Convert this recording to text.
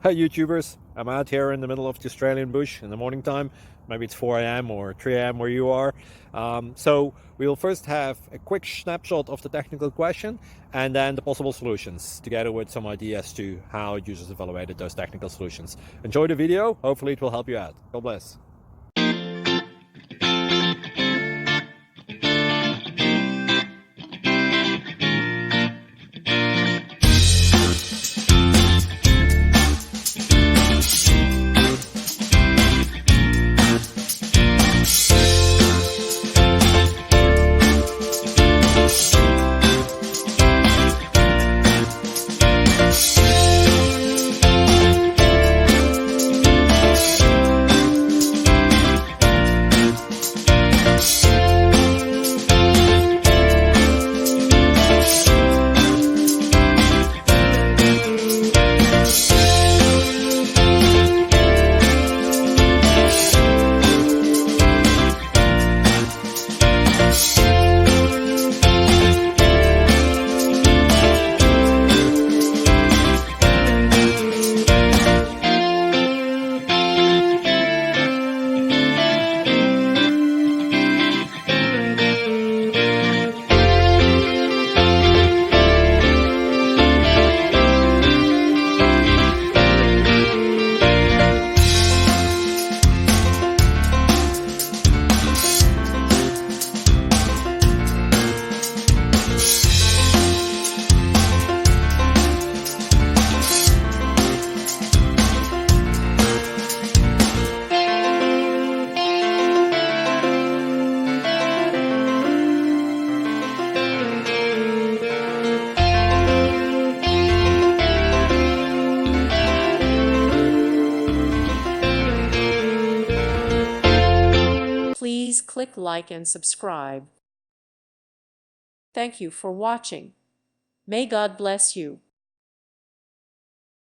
Hi YouTubers, I'm out here in the middle of the Australian bush in the morning time. Maybe it's 4 a.m. or 3 a.m. where you are. So we'll first have a quick snapshot of the technical question and then the possible solutions, together with some ideas to how users evaluated those technical solutions. Enjoy the video, hopefully it will help you out. God bless. Please click like and subscribe. Thank you for watching. May God bless you.